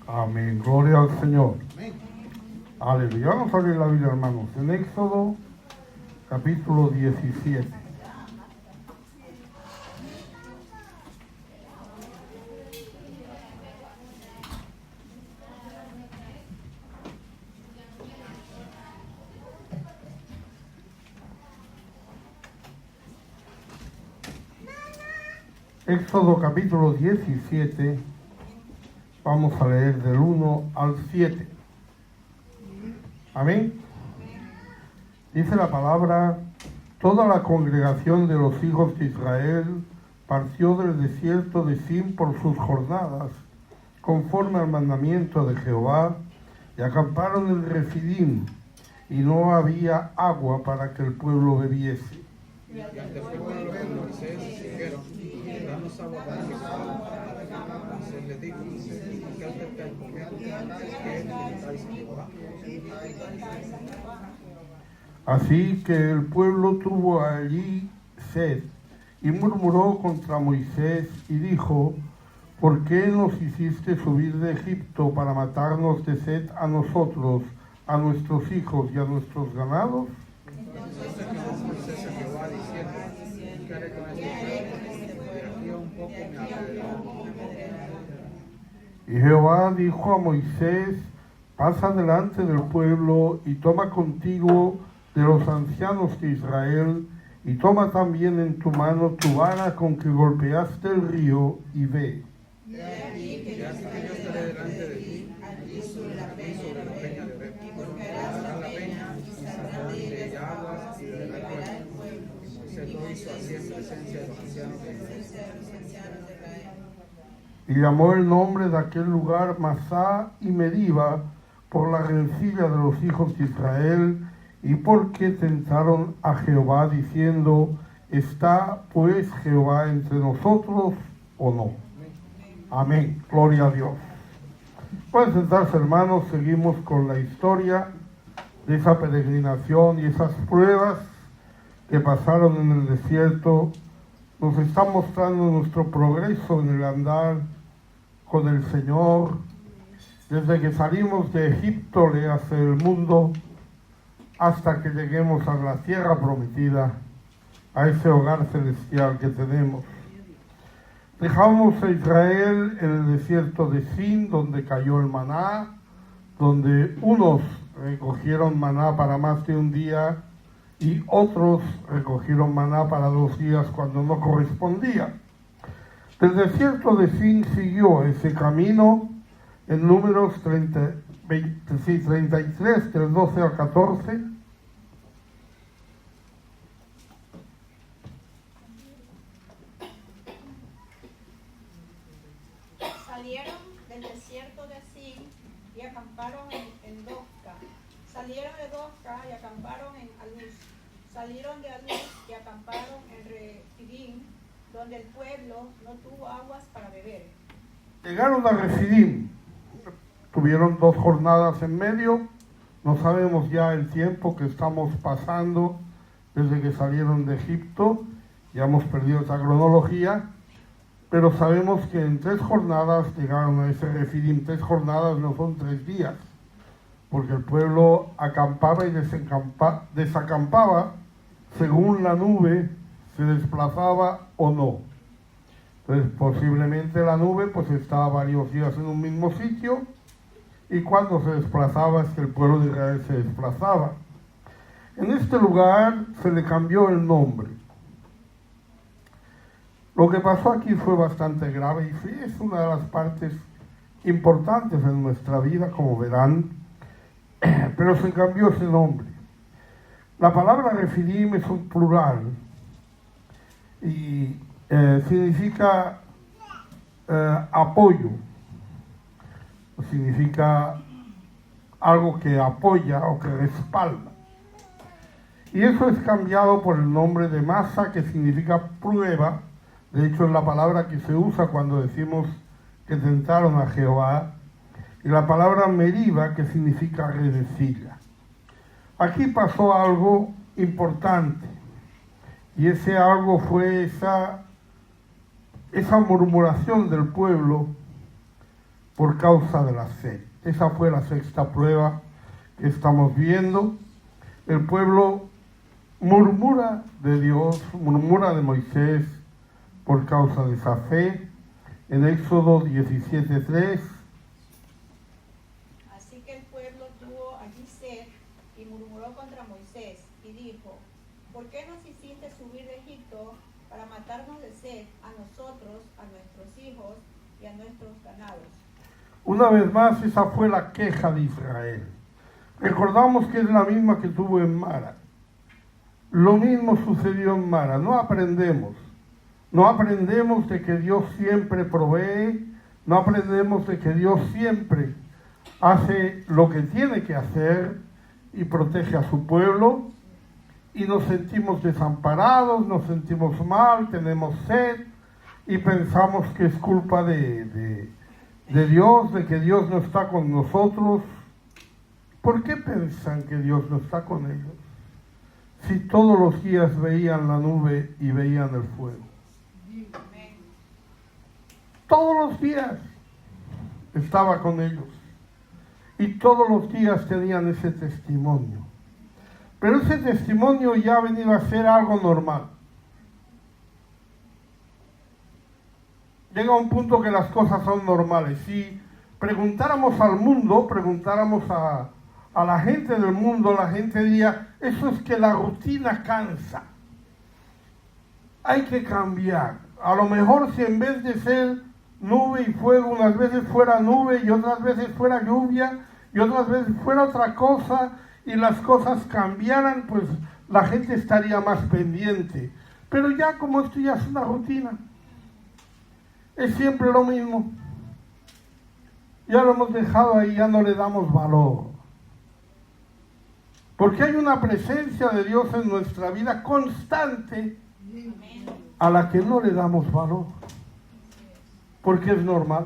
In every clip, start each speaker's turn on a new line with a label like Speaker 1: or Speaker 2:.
Speaker 1: Amén. Gloria al Señor. Aleluya. Vamos a abrir la Biblia, hermanos, en Éxodo, capítulo 17. Éxodo capítulo 17, vamos a leer del 1 al 7. Amén. Dice la palabra: toda la congregación de los hijos de Israel partió del desierto de Sin por sus jornadas, conforme al mandamiento de Jehová, y acamparon en Refidim, y no había agua para que el pueblo bebiese.
Speaker 2: Y ante el pueblo de Moisés dijeron: danos agua para que bebamos. Moisés les dijo: ¿qué acerca del momento que invitáis a Jehová?
Speaker 1: Así que el pueblo tuvo allí sed, y murmuró contra Moisés, y dijo: ¿por qué nos hiciste subir de Egipto para matarnos de sed a nosotros, a nuestros hijos y a nuestros ganados?
Speaker 2: Entonces clamó Moisés a Jehová diciendo: ¿qué haré con este pueblo? De aquí a un poco me apedrearán.
Speaker 1: Y Jehová dijo a Moisés: pasa delante del pueblo y toma contigo de los ancianos de Israel, y toma también en tu mano tu vara con que golpeaste el río, y ve.
Speaker 2: Y aquí que yo estaré delante de ti, allí sobre la peña de Bet, cortarán la peña y saldrán de ella aguas y beberá el pueblo. Y Moisés lo hizo así en presencia de los ancianos de Israel.
Speaker 1: Y llamó el nombre de aquel lugar Masá y Meriba, por la rencilla de los hijos de Israel, y porque tentaron a Jehová, diciendo: ¿está pues Jehová entre nosotros o no? Amén. Gloria a Dios. Pueden sentarse, hermanos. Seguimos con la historia de esa peregrinación y esas pruebas que pasaron en el desierto. Nos está mostrando nuestro progreso en el andar con el Señor, desde que salimos de Egipto, le hace el mundo, hasta que lleguemos a la tierra prometida, a ese hogar celestial que tenemos. Dejamos a Israel en el desierto de Sin, donde cayó el maná, donde unos recogieron maná para más de un día y otros recogieron maná para 2 días cuando no correspondía. Del desierto de Sin siguió ese camino en Números 33, del 12 al 14.
Speaker 3: Salieron del desierto de Sin y acamparon en Dosca. Salieron de Dosca y acamparon en Aluz. Salieron de Aluz y acamparon en Refidim, donde el pueblo no tuvo aguas para beber.
Speaker 1: Llegaron a Refidim, tuvieron 2 jornadas en medio. No sabemos ya el tiempo que estamos pasando desde que salieron de Egipto, ya hemos perdido esa cronología, pero sabemos que en 3 jornadas llegaron a ese Refidim. 3 jornadas no son 3 días, porque el pueblo acampaba y desacampaba según la nube se desplazaba o no. Entonces posiblemente la nube pues estaba varios días en un mismo sitio, y cuando se desplazaba es que el pueblo de Israel se desplazaba. En este lugar se le cambió el nombre. Lo que pasó aquí fue bastante grave y sí, es una de las partes importantes en nuestra vida, como verán, pero se cambió ese nombre. La palabra Refidim es un plural y significa apoyo, significa algo que apoya o que respalda. Y eso es cambiado por el nombre de Masa, que significa prueba. De hecho, es la palabra que se usa cuando decimos que tentaron a Jehová. Y la palabra Meriba, que significa rencilla. Aquí pasó algo importante. Y ese algo fue esa murmuración del pueblo por causa de la sed. Esa fue la sexta prueba que estamos viendo. El pueblo murmura de Dios, murmura de Moisés por causa de esa fe. En Éxodo 17:3.
Speaker 3: Así que el pueblo tuvo allí sed y murmuró contra Moisés y dijo: ¿por qué nos hiciste subir de Egipto para matarnos de sed a nosotros, a nuestros hijos y a nuestros ganados?
Speaker 1: Una vez más, esa fue la queja de Israel. Recordamos que es la misma que tuvo en Mara. Lo mismo sucedió en Mara. No aprendemos de que Dios siempre provee, no aprendemos de que Dios siempre hace lo que tiene que hacer y protege a su pueblo, y nos sentimos desamparados, nos sentimos mal, tenemos sed y pensamos que es culpa de Dios, de que Dios no está con nosotros. ¿Por qué piensan que Dios no está con ellos? Si todos los días veían la nube y veían el fuego. Todos los días estaba con ellos. Y todos los días tenían ese testimonio. Pero ese testimonio ya ha venido a ser algo normal. Llega un punto que las cosas son normales. Si preguntáramos al mundo, preguntáramos a la gente del mundo, la gente diría: eso es que la rutina cansa. Hay que cambiar. A lo mejor si en vez de ser nube y fuego, unas veces fuera nube y otras veces fuera lluvia y otras veces fuera otra cosa, y las cosas cambiaran, pues la gente estaría más pendiente. Pero ya como esto ya es una rutina, es siempre lo mismo, ya lo hemos dejado ahí, ya no le damos valor. Porque hay una presencia de Dios en nuestra vida constante a la que no le damos valor. Porque es normal.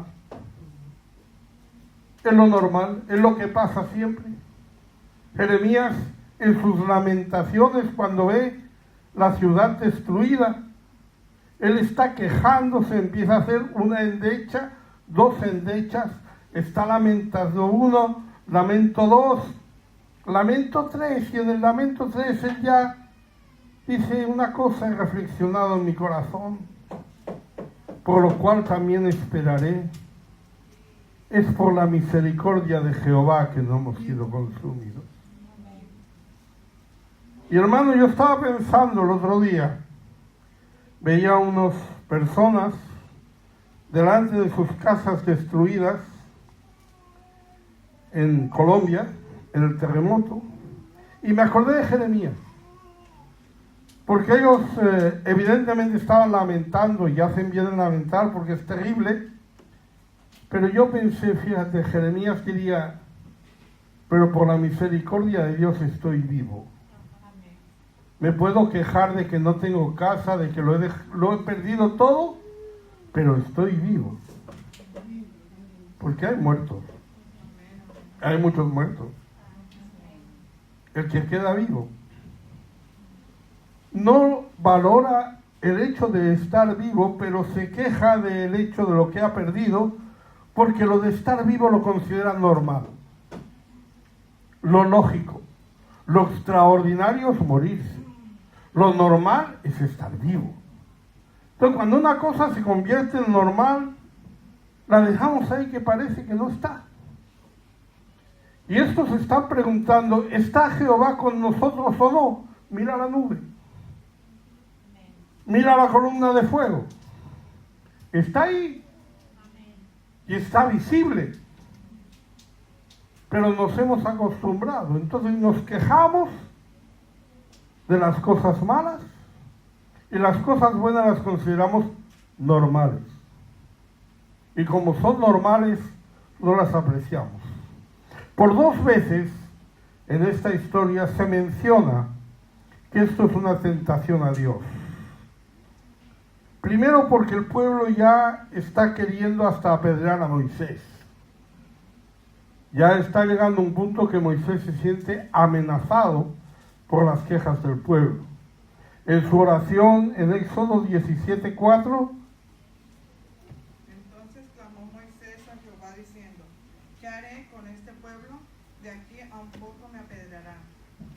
Speaker 1: Es lo normal, es lo que pasa siempre. Jeremías, en sus lamentaciones, cuando ve la ciudad destruida, él está quejándose, empieza a hacer una endecha, dos endechas, está lamentando uno, lamento dos, lamento tres, y en el lamento tres él ya dice: una cosa he reflexionado en mi corazón, por lo cual también esperaré. Es por la misericordia de Jehová que no hemos sido consumidos. Y hermano, yo estaba pensando el otro día, veía unas personas delante de sus casas destruidas en Colombia, en el terremoto, y me acordé de Jeremías. Porque ellos evidentemente estaban lamentando, y hacen bien en lamentar porque es terrible, pero yo pensé, fíjate, Jeremías diría: pero por la misericordia de Dios estoy vivo. Me puedo quejar de que no tengo casa, de que lo he perdido todo, pero estoy vivo. Porque hay muertos. Hay muchos muertos. El que queda vivo no valora el hecho de estar vivo, pero se queja del hecho de lo que ha perdido, porque lo de estar vivo lo considera normal, lo lógico. Lo extraordinario es morirse. Lo normal es estar vivo. Entonces, cuando una cosa se convierte en normal, la dejamos ahí que parece que no está. Y estos se están preguntando: ¿está Jehová con nosotros o no? Mira la nube. Mira la columna de fuego. Está ahí. Y está visible. Pero nos hemos acostumbrado. Entonces nos quejamos de las cosas malas y las cosas buenas las consideramos normales. Y como son normales, no las apreciamos. Por 2 veces en esta historia se menciona que esto es una tentación a Dios. Primero, porque el pueblo ya está queriendo hasta apedrear a Moisés. Ya está llegando un punto que Moisés se siente amenazado por las quejas del pueblo. En su oración en Éxodo 17:4.
Speaker 2: Entonces clamó Moisés a Jehová diciendo:
Speaker 4: haré con este pueblo? De aquí a un poco me apedrearán.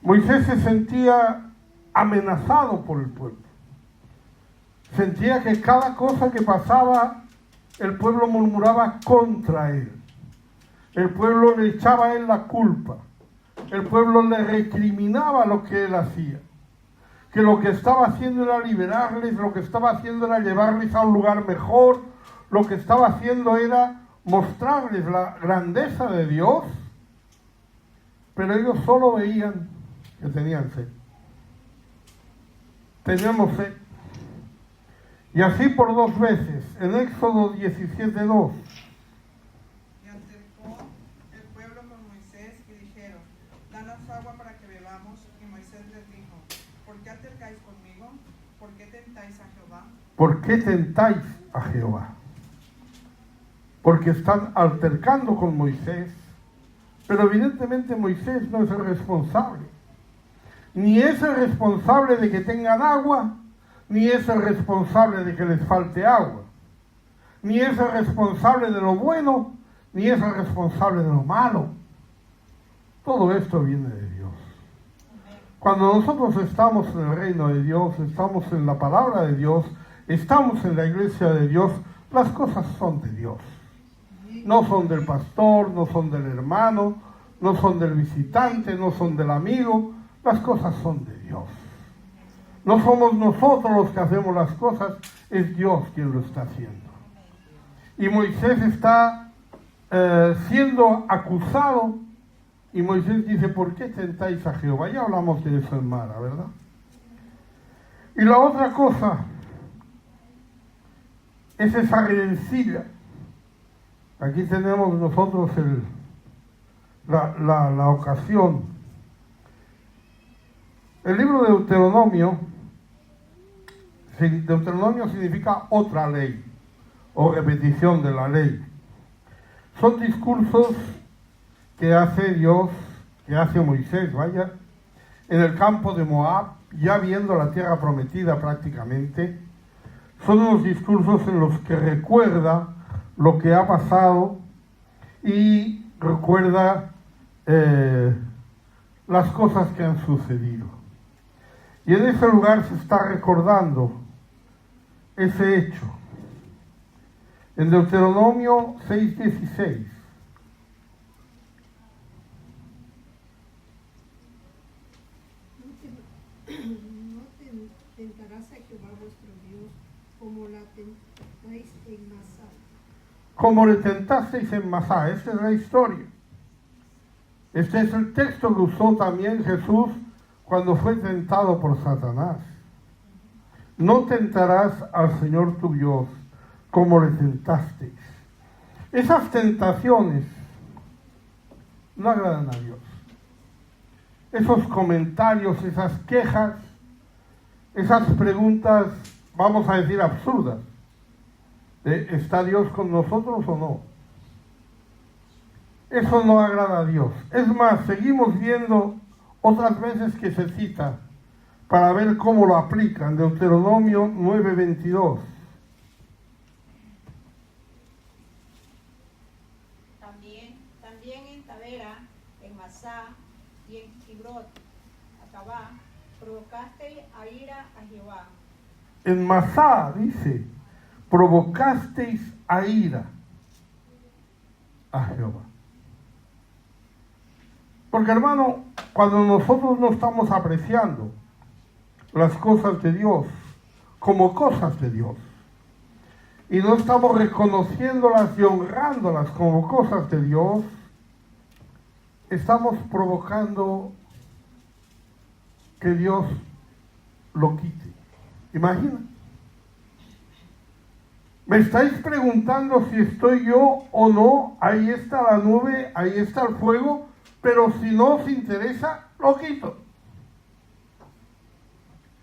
Speaker 1: Moisés se sentía amenazado por el pueblo. Sentía que cada cosa que pasaba, el pueblo murmuraba contra él. El pueblo le echaba a él la culpa. El pueblo le recriminaba lo que él hacía. Que lo que estaba haciendo era liberarles, lo que estaba haciendo era llevarles a un lugar mejor, lo que estaba haciendo era mostrarles la grandeza de Dios, pero ellos solo veían que tenían sed. Teníamos sed. Y así por 2 veces, en Éxodo 17:2.
Speaker 4: Y acercó el pueblo con Moisés y dijeron: danos agua para que bebamos. Y Moisés les dijo: ¿por qué acercáis conmigo? ¿Por qué tentáis a Jehová?
Speaker 1: ¿Por qué tentáis a Jehová? Porque están altercando con Moisés, pero evidentemente Moisés no es el responsable. Ni es el responsable de que tengan agua, ni es el responsable de que les falte agua, ni es el responsable de lo bueno, ni es el responsable de lo malo. Todo esto viene de Dios. Cuando nosotros estamos en el reino de Dios, estamos en la palabra de Dios, estamos en la iglesia de Dios, las cosas son de Dios. No son del pastor, no son del hermano, no son del visitante, no son del amigo, las cosas son de Dios. No somos nosotros los que hacemos las cosas, es Dios quien lo está haciendo. Y Moisés está siendo acusado, y Moisés dice: ¿por qué tentáis a Jehová? Ya hablamos de eso en Mara, ¿verdad? Y la otra cosa es esa rencilla. Aquí tenemos nosotros la ocasión. El libro de Deuteronomio significa otra ley o repetición de la ley. Son discursos que hace Dios, que hace Moisés, en el campo de Moab, ya viendo la tierra prometida prácticamente. Son unos discursos en los que recuerda lo que ha pasado y recuerda las cosas que han sucedido. Y en ese lugar se está recordando ese hecho. En Deuteronomio 6:16.
Speaker 5: No tentarás a Jehová vuestro Dios como la tentáis en Masá.
Speaker 1: Como le tentasteis en Masá. Esta es la historia. Este es el texto que usó también Jesús cuando fue tentado por Satanás. No tentarás al Señor tu Dios como le tentasteis. Esas tentaciones no agradan a Dios. Esos comentarios, esas quejas, esas preguntas, vamos a decir, absurdas. ¿Está Dios con nosotros o no? Eso no agrada a Dios. Es más, seguimos viendo otras veces que se cita para ver cómo lo aplican. Deuteronomio 9:22.
Speaker 3: También en Tabera, en Masá y en Kibrot, Acabá, provocasteis a ira a Jehová.
Speaker 1: En Masá dice: provocasteis a ira a Jehová. Porque, hermano, cuando nosotros no estamos apreciando las cosas de Dios como cosas de Dios, y no estamos reconociéndolas y honrándolas como cosas de Dios, estamos provocando que Dios lo quite. Imagina. Me estáis preguntando si estoy yo o no. Ahí está la nube, ahí está el fuego, pero si no os interesa, lo quito.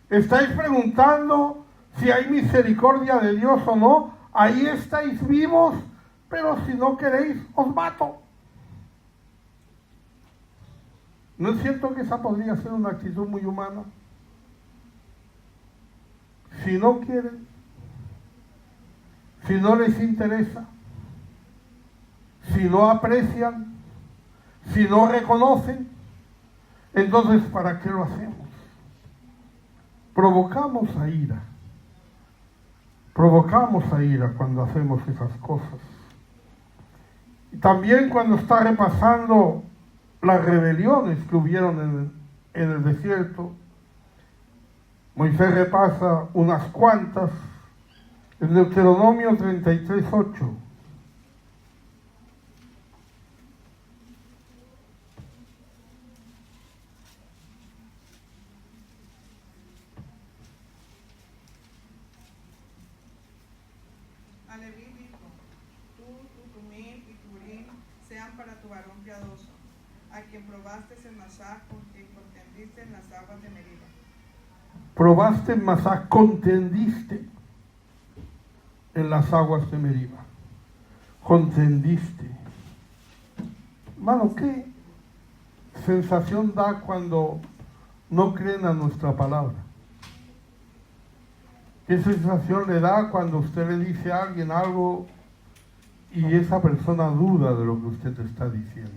Speaker 1: Estáis preguntando si hay misericordia de Dios o no. Ahí estáis vivos, pero si no queréis, os mato. ¿No es cierto que esa podría ser una actitud muy humana? Si no quieren, si no les interesa, si no aprecian, Si no reconocen, entonces ¿para qué lo hacemos? Provocamos a ira cuando hacemos esas cosas. Y también cuando está repasando las rebeliones que hubieron en el desierto, Moisés repasa unas cuantas en Deuteronomio 33:8.
Speaker 4: A Leví dijo, tú, tu Tumim y tu Urim sean para tu varón piadoso, a quien probaste en Masá, con quien contendiste en las aguas de Meriba.
Speaker 1: Probaste en Masá, contendiste en las aguas de Meriba. Contendiste. Hermano, ¿qué sensación da cuando no creen a nuestra palabra? ¿Qué sensación le da cuando usted le dice a alguien algo y esa persona duda de lo que usted está diciendo?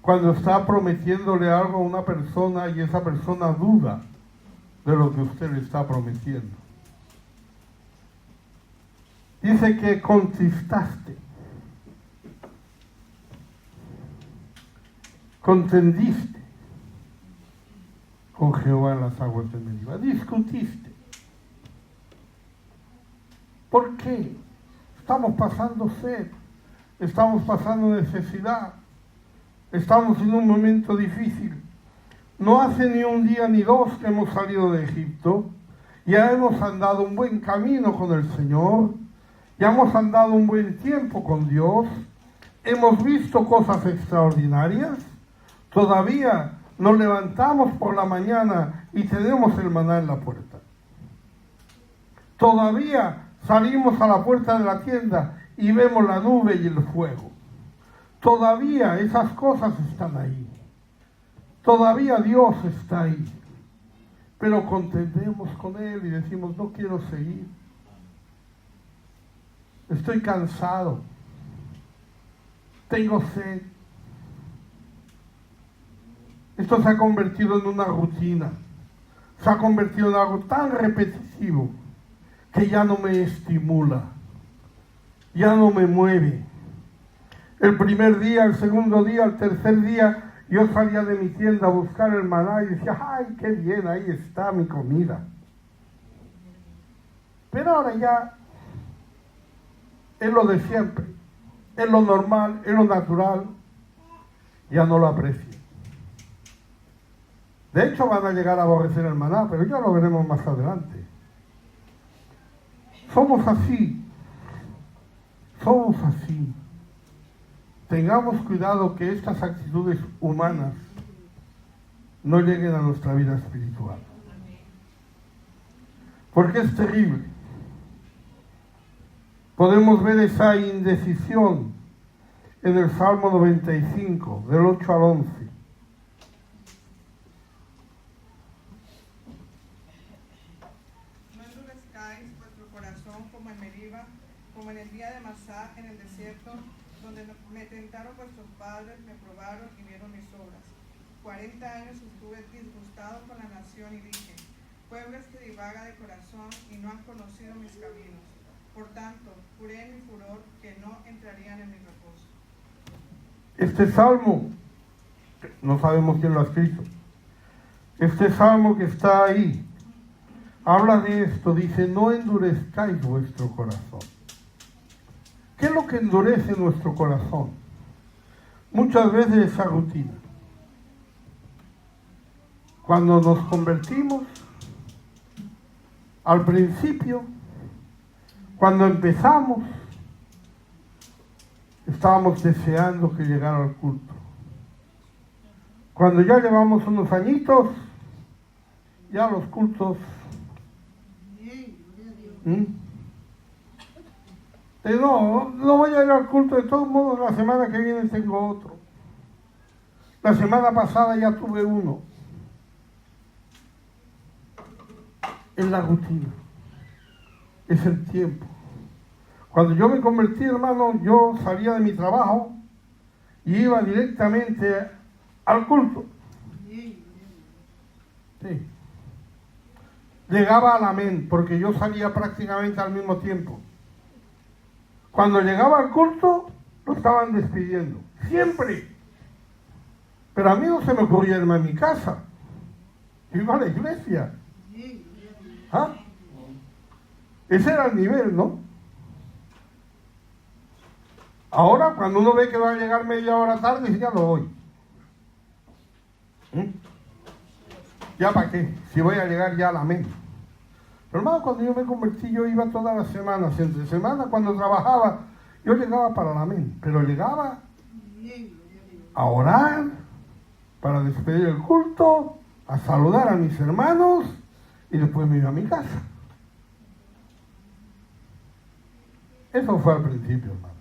Speaker 1: Cuando está prometiéndole algo a una persona y esa persona duda de lo que usted le está prometiendo. Dice que contristaste, contendiste con Jehová en las aguas de Meriba, discutiste. ¿Por qué? Estamos pasando sed, estamos pasando necesidad, estamos en un momento difícil. No hace ni un día ni dos que hemos salido de Egipto, ya hemos andado un buen camino con el Señor, ya hemos andado un buen tiempo con Dios, hemos visto cosas extraordinarias, todavía nos levantamos por la mañana y tenemos el maná en la puerta. Todavía salimos a la puerta de la tienda y vemos la nube y el fuego. Todavía esas cosas están ahí. Todavía Dios está ahí. Pero contendemos con Él y decimos, no quiero seguir. Estoy cansado. Tengo sed. Esto se ha convertido en una rutina. Se ha convertido en algo tan repetitivo que ya no me estimula, ya no me mueve. El primer día, el segundo día, el tercer día, yo salía de mi tienda a buscar el maná y decía, ¡ay, qué bien, ahí está mi comida! Pero ahora ya es lo de siempre, es lo normal, es lo natural, ya no lo aprecio. De hecho van a llegar a aborrecer el maná, pero ya lo veremos más adelante. Somos así. Tengamos cuidado que estas actitudes humanas no lleguen a nuestra vida espiritual. Porque es terrible. Podemos ver esa indecisión en el Salmo 95, del 8 al 11.
Speaker 4: Como en Meriba, como en el día de Masá en el desierto, donde me tentaron vuestros padres, me probaron y vieron mis obras. 40 años estuve disgustado con la nación y dije, pueblo que divaga de corazón y no han conocido mis caminos. Por tanto, juré en mi furor que no entrarían en mi reposo.
Speaker 1: Este salmo, no sabemos quién lo ha escrito, este salmo que está ahí, habla de esto, dice, no endurezcáis vuestro corazón. ¿Qué es lo que endurece nuestro corazón? Muchas veces esa rutina. Cuando nos convertimos, al principio, cuando empezamos, estábamos deseando que llegara al culto. Cuando ya llevamos unos añitos, ya los cultos no voy a ir al culto, de todos modos la semana que viene tengo otro. La semana pasada ya tuve uno. Es la rutina, es el tiempo. Cuando yo me convertí, hermano, yo salía de mi trabajo y iba directamente al culto. Sí. Llegaba al amén, porque yo salía prácticamente al mismo tiempo. Cuando llegaba al culto, lo estaban despidiendo. Siempre. Pero a mí no se me ocurría irme a mi casa. Iba a la iglesia. ¿Ah? Ese era el nivel, ¿no? Ahora, cuando uno ve que va a llegar media hora tarde, ya lo voy. ¿Ya para qué? Si voy a llegar ya al amén. Pero hermano, cuando yo me convertí, yo iba todas las semanas. Entre semanas, cuando trabajaba, yo llegaba para el amén. Pero llegaba a orar, para despedir el culto, a saludar a mis hermanos, y después me iba a mi casa. Eso fue al principio, hermano.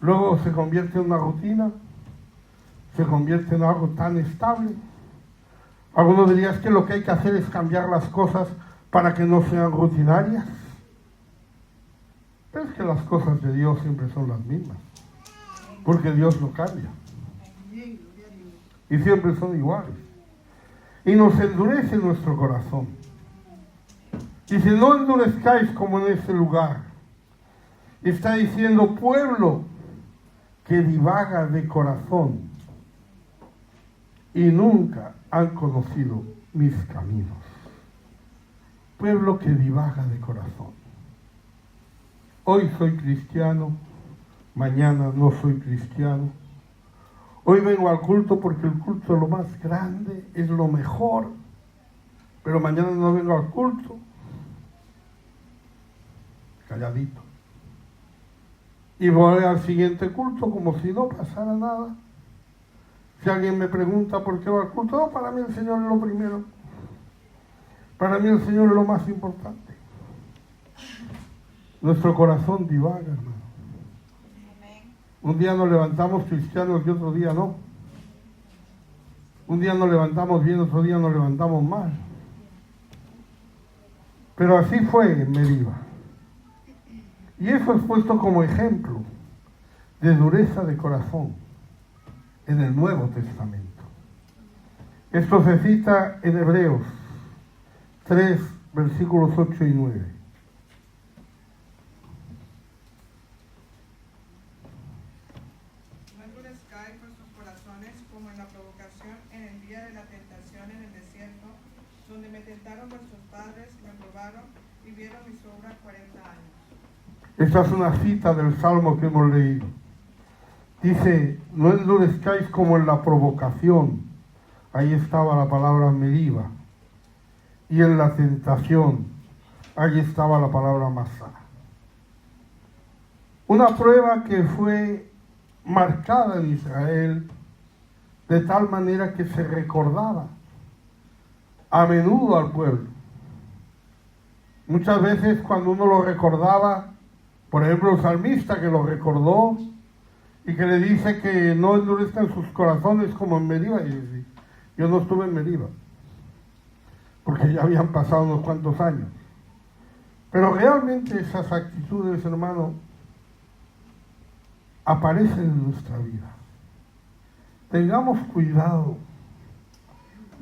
Speaker 1: Luego se convierte en una rutina, se convierte en algo tan estable. Algunos dirían que lo que hay que hacer es cambiar las cosas para que no sean rutinarias. Pero es que las cosas de Dios siempre son las mismas, porque Dios no cambia. Y siempre son iguales. Y nos endurece nuestro corazón. Dice, no endurezcáis como en ese lugar. Está diciendo, pueblo que divaga de corazón y nunca han conocido mis caminos. Pueblo que divaga de corazón. Hoy soy cristiano, mañana no soy cristiano. Hoy vengo al culto porque el culto es lo más grande, es lo mejor, pero mañana no vengo al culto. Calladito. Y voy al siguiente culto como si no pasara nada. Si alguien me pregunta por qué voy al culto, no, para mí el Señor es lo primero. Para mí el Señor es lo más importante. Nuestro corazón divaga, hermano. Un día nos levantamos cristianos y otro día no. Un día nos levantamos bien, otro día nos levantamos mal. Pero así fue en Meriba. Y eso es puesto como ejemplo de dureza de corazón en el Nuevo Testamento. Esto se cita en Hebreos 3, versículos 8 y 9.
Speaker 4: No endurezcáis vuestros corazones como en la provocación en el día de la tentación en el desierto, donde me tentaron vuestros padres, me probaron y vieron mis obras 40 años.
Speaker 1: Esta es una cita del Salmo que hemos leído. Dice, no endurezcáis como en la provocación. Ahí estaba la palabra Meriba. Y en la tentación, ahí estaba la palabra Masá. Una prueba que fue marcada en Israel de tal manera que se recordaba a menudo al pueblo. Muchas veces cuando uno lo recordaba, por ejemplo el salmista que lo recordó y que le dice que no endurezcan sus corazones como en Meriba, y dice, yo no estuve en Meriba, porque ya habían pasado unos cuantos años. Pero realmente esas actitudes, hermano, aparecen en nuestra vida. Tengamos cuidado.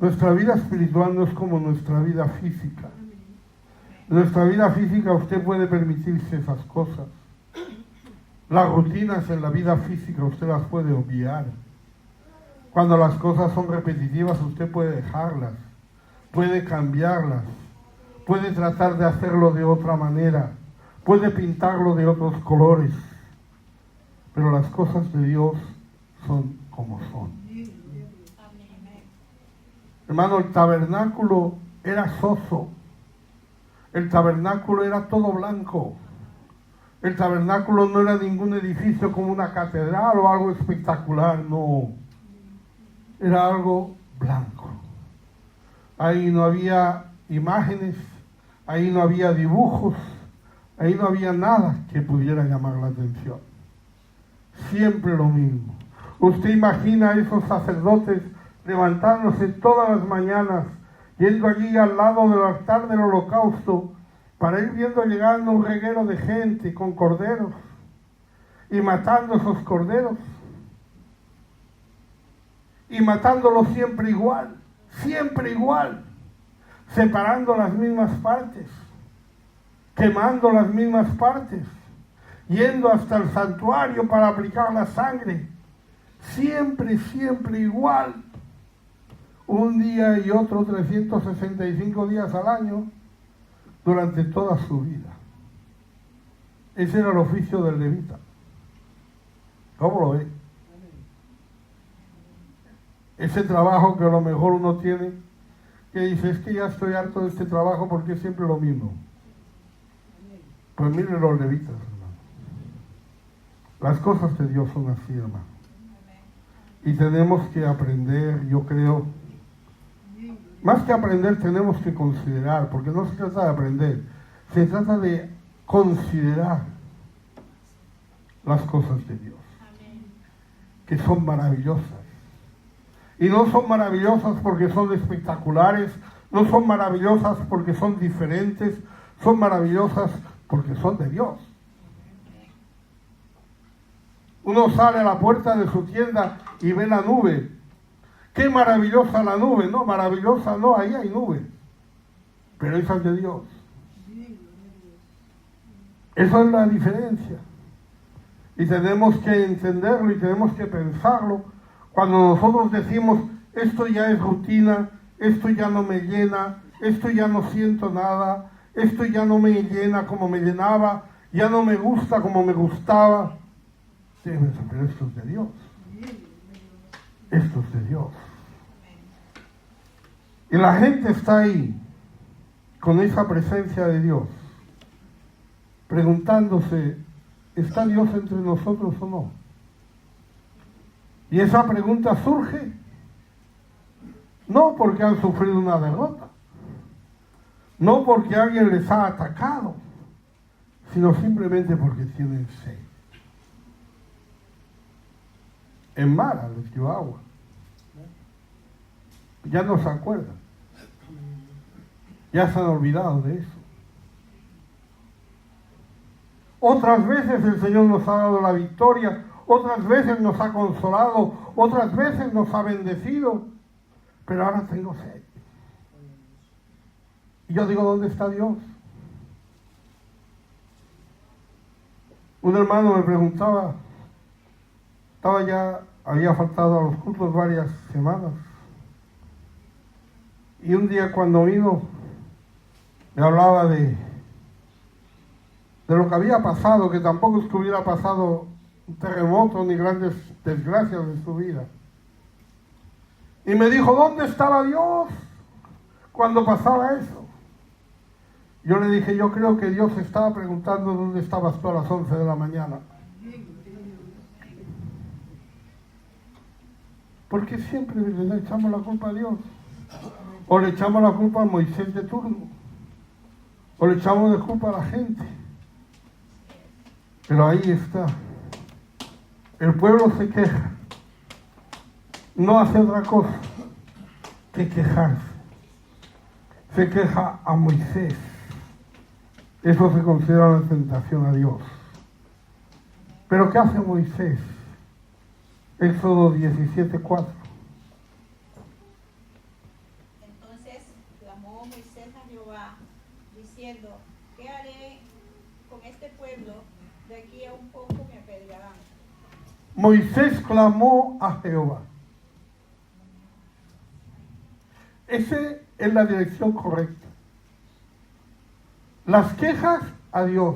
Speaker 1: Nuestra vida espiritual no es como nuestra vida física. En nuestra vida física usted puede permitirse esas cosas. Las rutinas en la vida física usted las puede obviar. Cuando las cosas son repetitivas usted puede dejarlas, puede cambiarlas, puede tratar de hacerlo de otra manera, puede pintarlo de otros colores. Pero las cosas de Dios son como son. Hermano, el tabernáculo era soso. El tabernáculo era todo blanco. El tabernáculo no era ningún edificio como una catedral o algo espectacular, no. Era algo blanco. Ahí no había imágenes, ahí no había dibujos, ahí no había nada que pudiera llamar la atención. Siempre lo mismo. Usted imagina a esos sacerdotes levantándose todas las mañanas, yendo allí al lado del altar del holocausto, para ir viendo llegando un reguero de gente con corderos. y matando esos corderos. Y matándolos siempre igual, separando las mismas partes, quemando las mismas partes, yendo hasta el santuario para aplicar la sangre, siempre igual, un día y otro, 365 días al año, durante toda su vida. Ese era el oficio del levita. ¿Cómo lo ve? Ese trabajo que a lo mejor uno tiene, que dice, es que ya estoy harto de este trabajo porque es siempre lo mismo. Pues miren los levitas, hermano. Las cosas de Dios son así, hermano. Y tenemos que aprender, yo creo, más que aprender tenemos que considerar, porque no se trata de aprender, se trata de considerar las cosas de Dios, que son maravillosas. Y no son maravillosas porque son espectaculares, no son maravillosas porque son diferentes, son maravillosas porque son de Dios. Uno sale a la puerta de su tienda y ve la nube. ¡Qué maravillosa la nube! No, maravillosa no, ahí hay nube. Pero esa es de Dios. Esa es la diferencia. Y tenemos que entenderlo y tenemos que pensarlo. Cuando nosotros decimos, esto ya es rutina, esto ya no me llena, esto ya no siento nada, esto ya no me llena como me llenaba, ya no me gusta como me gustaba. Sí, pero esto es de Dios. Esto es de Dios. Y la gente está ahí, con esa presencia de Dios, preguntándose, ¿está Dios entre nosotros o no? Y esa pregunta surge no porque han sufrido una derrota, no porque alguien les ha atacado, sino simplemente porque tienen sed. En Mara les dio agua. Ya no se acuerdan. Ya se han olvidado de eso. Otras veces el Señor nos ha dado la victoria, otras veces nos ha consolado, otras veces nos ha bendecido, pero ahora tengo sed. Y yo digo, ¿dónde está Dios? Un hermano me preguntaba, había faltado a los cultos varias semanas, y un día cuando vino, me hablaba de lo que había pasado, que tampoco es que hubiera pasado un terremoto ni grandes desgracias de su vida. Y me dijo, ¿dónde estaba Dios cuando pasaba eso? Yo le dije, yo creo que Dios estaba preguntando dónde estabas tú a las 11 de la mañana. Porque siempre le echamos la culpa a Dios. O le echamos la culpa a Moisés de turno. O le echamos la culpa a la gente. Pero ahí está. El pueblo se queja. No hace otra cosa que quejarse. Se queja a Moisés. Eso se considera una tentación a Dios. Pero ¿qué hace Moisés? Éxodo 17:4.
Speaker 3: Entonces clamó Moisés a Jehová, diciendo, ¿qué haré con este pueblo? De aquí a un poco me apedrearán.
Speaker 1: Moisés clamó a Jehová. Esa es la dirección correcta. Las quejas a Dios.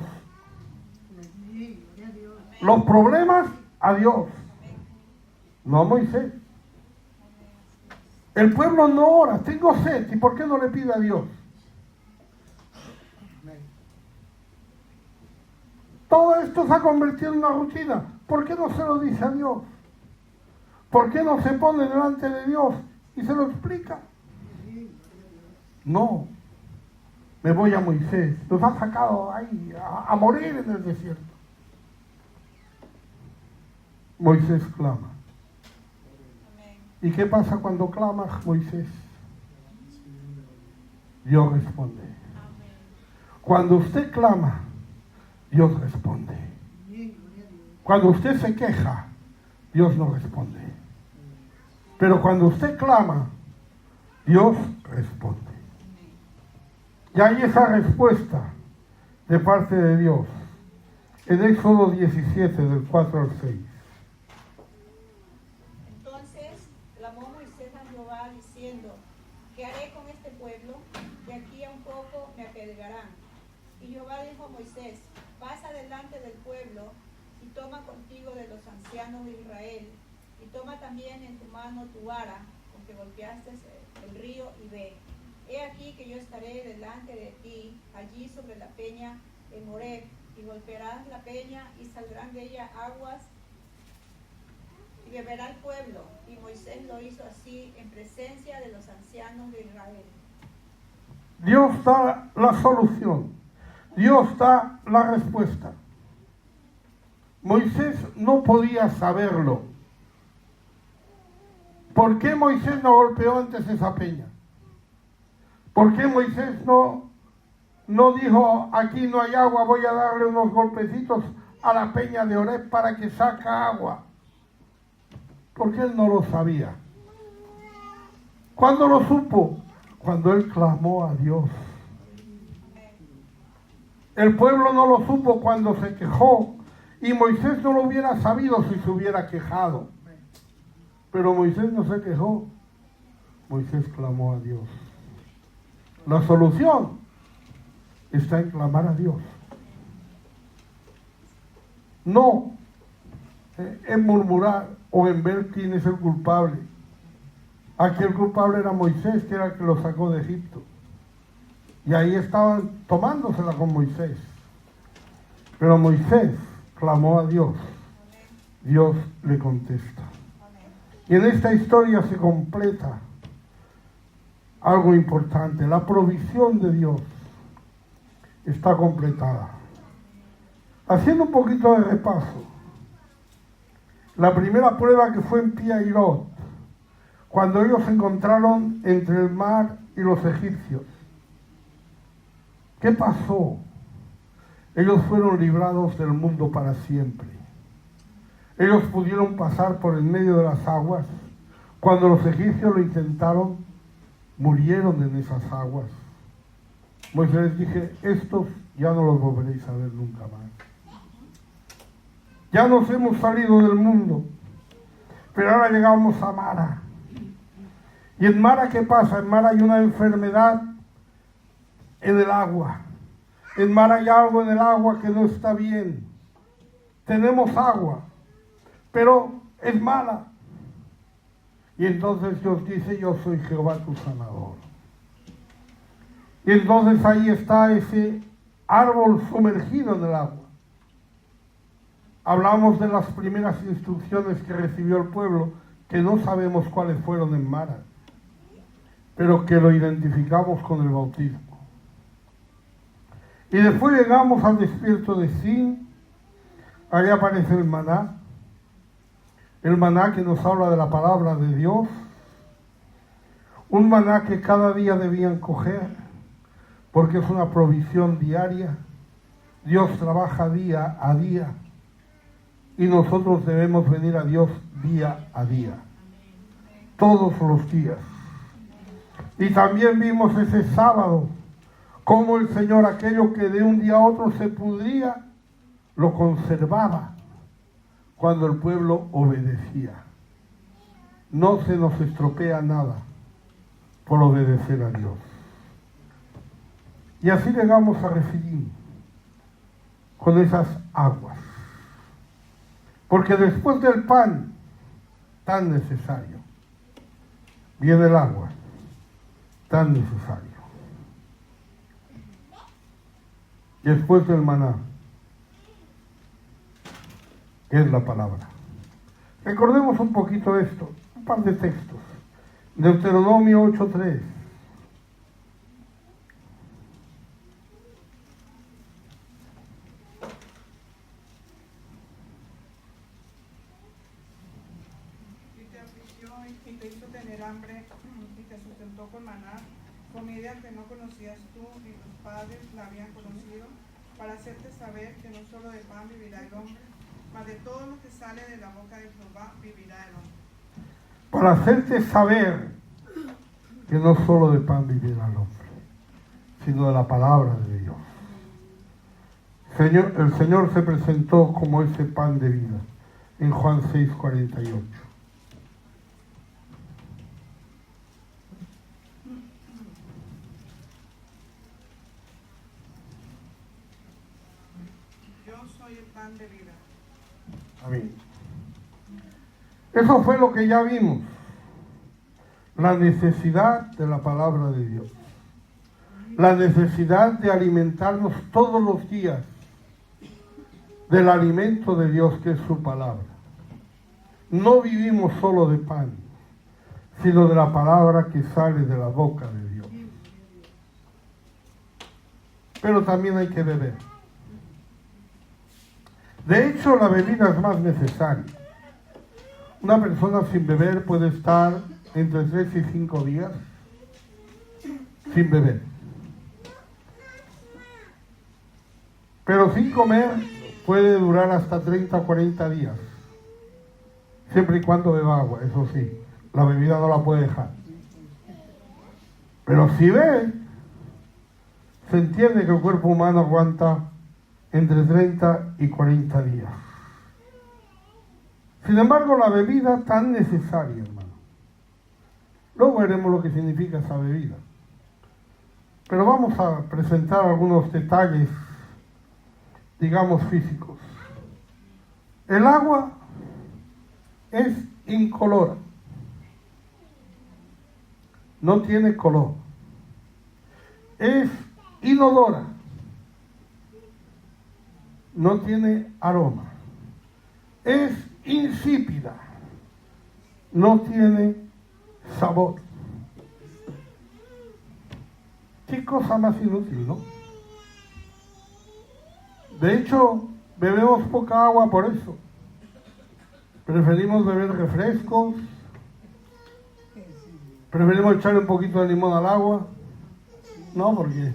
Speaker 1: Los problemas a Dios. No a Moisés. El pueblo no ora, tengo sed. ¿Y por qué no le pide a Dios? Todo esto se ha convertido en una rutina. ¿Por qué no se lo dice a Dios? ¿Por qué no se pone delante de Dios y se lo explica? No. Me voy a Moisés. Nos ha sacado ahí a morir en el desierto. Moisés clama. ¿Y qué pasa cuando clamas, Moisés? Dios responde. Cuando usted clama, Dios responde. Cuando usted se queja, Dios no responde. Pero cuando usted clama, Dios responde. Y hay esa respuesta de parte de Dios en Éxodo 17, del 4 al 6.
Speaker 3: Entonces clamó Moisés a Jehová diciendo, ¿qué haré con este pueblo? De aquí a un poco me apedrearán. Y Jehová dijo a Moisés, pasa delante del pueblo y toma contigo de los ancianos de Israel, y toma también en tu mano tu vara, con que golpeaste el río, y ve. He aquí que yo estaré delante de ti, allí sobre la peña en Horeb, y golpearás la peña, y saldrán de ella aguas, y beberá el pueblo. Y Moisés lo hizo así en presencia de los ancianos de Israel.
Speaker 1: Dios da la solución. Dios da la respuesta. Moisés no podía saberlo. ¿Por qué Moisés no golpeó antes esa peña? ¿Por qué Moisés no dijo, aquí no hay agua, voy a darle unos golpecitos a la peña de Horeb para que saque agua? Porque él no lo sabía. ¿Cuándo lo supo? Cuando él clamó a Dios. El pueblo no lo supo cuando se quejó, y Moisés no lo hubiera sabido si se hubiera quejado. Pero Moisés no se quejó. Moisés clamó a Dios. La solución está en clamar a Dios. No en murmurar o en ver quién es el culpable. Aquí el culpable era Moisés, que era el que lo sacó de Egipto. Y ahí estaban tomándosela con Moisés. Pero Moisés clamó a Dios. Dios le contesta. Y en esta historia se completa algo importante. La provisión de Dios está completada. Haciendo un poquito de repaso. La primera prueba que fue en Pi-Hahirot, cuando ellos se encontraron entre el mar y los egipcios. ¿Qué pasó? Ellos fueron librados del mundo para siempre. Ellos pudieron pasar por el medio de las aguas. Cuando los egipcios lo intentaron, murieron en esas aguas. Moisés les dije, estos ya no los volveréis a ver nunca más. Ya nos hemos salido del mundo, pero ahora llegamos a Mara. ¿Y en Mara qué pasa? En Mara hay una enfermedad en el agua. En Mara hay algo en el agua que no está bien. Tenemos agua, pero es mala. Y entonces Dios dice, yo soy Jehová tu sanador. Y entonces ahí está ese árbol sumergido en el agua. Hablamos de las primeras instrucciones que recibió el pueblo, que no sabemos cuáles fueron en Mara, pero que lo identificamos con el bautismo. Y después llegamos al desierto de Sin. Ahí aparece el maná que nos habla de la palabra de Dios, un maná que cada día debían coger, porque es una provisión diaria. Dios trabaja día a día, y nosotros debemos venir a Dios día a día, todos los días. Y también vimos ese sábado, cómo el Señor, aquello que de un día a otro se pudría, lo conservaba cuando el pueblo obedecía. No se nos estropea nada por obedecer a Dios. Y así llegamos a Refidim, con esas aguas. Porque después del pan tan necesario, viene el agua tan necesario. Después del maná, que es la palabra. Recordemos un poquito esto, un par de textos. Deuteronomio 8:3.
Speaker 4: Y te afligió y te hizo tener hambre y te sustentó con maná, comida que no conocías tú ni tus padres la habían conocido, para hacerte saber que no solo de pan vivirá el hombre, mas de todo lo que sale de la boca de Jehová vivirá el hombre.
Speaker 1: Para hacerte saber que no solo de pan vivirá el hombre, sino de la palabra de Dios. El Señor se presentó como ese pan de vida en Juan 6:48.
Speaker 4: Yo soy el pan de vida.
Speaker 1: Amén. Eso fue lo que ya vimos. La necesidad de la palabra de Dios. La necesidad de alimentarnos todos los días del alimento de Dios, que es su palabra. No vivimos solo de pan, sino de la palabra que sale de la boca de Dios. Pero también hay que beber. De hecho, la bebida es más necesaria. Una persona sin beber puede estar entre 3 y 5 días sin beber. Pero sin comer puede durar hasta 30 o 40 días. Siempre y cuando beba agua, eso sí. La bebida no la puede dejar. Pero si bebe, se entiende que el cuerpo humano aguanta entre 30 y 40 días. Sin embargo, la bebida tan necesaria, hermano. Luego veremos lo que significa esa bebida. Pero vamos a presentar algunos detalles, digamos, físicos. El agua es incolora. No tiene color. Es inodora. No tiene aroma. Es insípida. No tiene sabor. Qué cosa más inútil, ¿no? De hecho, bebemos poca agua por eso. Preferimos beber refrescos. Preferimos echarle un poquito de limón al agua. No, porque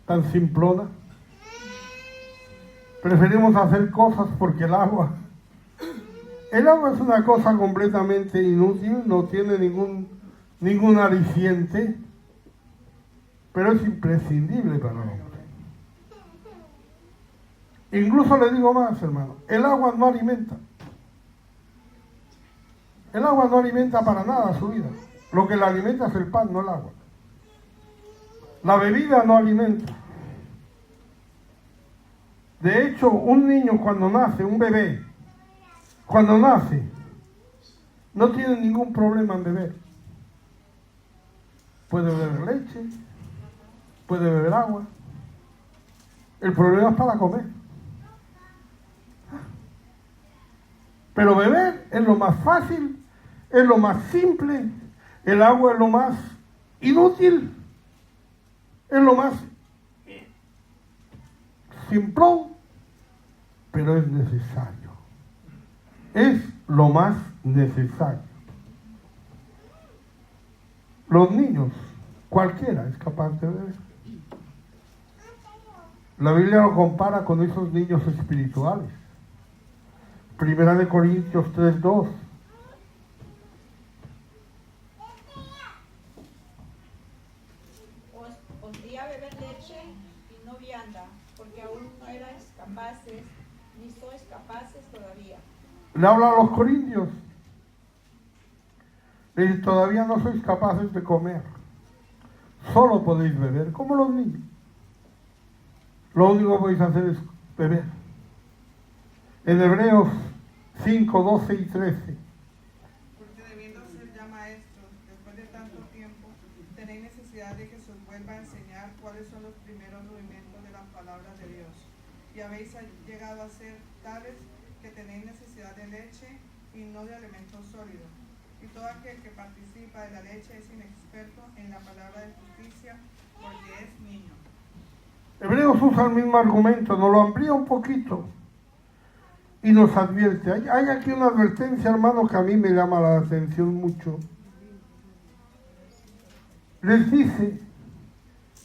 Speaker 1: tan simplona. Preferimos hacer cosas porque el agua es una cosa completamente inútil, no tiene ningún aliciente, pero es imprescindible para el hombre. Incluso le digo más, hermano, el agua no alimenta. El agua no alimenta para nada su vida. Lo que la alimenta es el pan, no el agua. La bebida no alimenta. De hecho, un niño cuando nace, un bebé, cuando nace, no tiene ningún problema en beber. Puede beber leche, puede beber agua. El problema es para comer. Pero beber es lo más fácil, es lo más simple. El agua es lo más inútil, es lo más simplón, pero es necesario. Es lo más necesario. Los niños, cualquiera es capaz de beber. La Biblia lo compara con esos niños espirituales. Primera de Corintios 3:2.
Speaker 3: Os di a beber leche y no vianda, porque aún no erais capaces, ni sois capaces todavía.
Speaker 1: Le habla a los corintios. Le dice, todavía no sois capaces de comer. Solo podéis beber, como los niños. Lo único que podéis hacer es beber. En Hebreos 5, 12 y 13.
Speaker 4: Porque debiendo ser ya maestros, después de tanto tiempo, tenéis necesidad de que se os vuelva a enseñar cuáles son los primeros rudimentos de las palabras de Dios. Y habéis llegado a ser tales que tenéis necesidad de leche y no de alimentos sólidos. Y todo aquel que participa de la leche es inexperto en la palabra de justicia, porque es niño.
Speaker 1: Hebreos usa el mismo argumento, nos lo amplía un poquito y nos advierte. Hay aquí una advertencia, hermano, que a mí me llama la atención mucho. Les dice,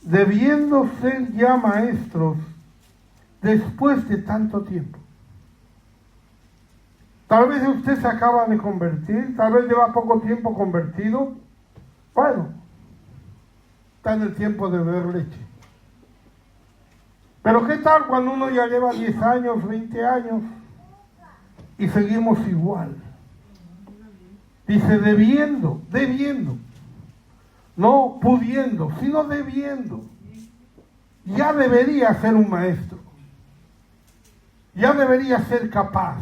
Speaker 1: debiendo ser ya maestros después de tanto tiempo. Tal vez usted se acaba de convertir, tal vez lleva poco tiempo convertido. Bueno, está en el tiempo de beber leche. Pero ¿qué tal cuando uno ya lleva 10 años, 20 años y seguimos igual? Dice debiendo, no pudiendo, sino debiendo. Ya debería ser un maestro, ya debería ser capaz,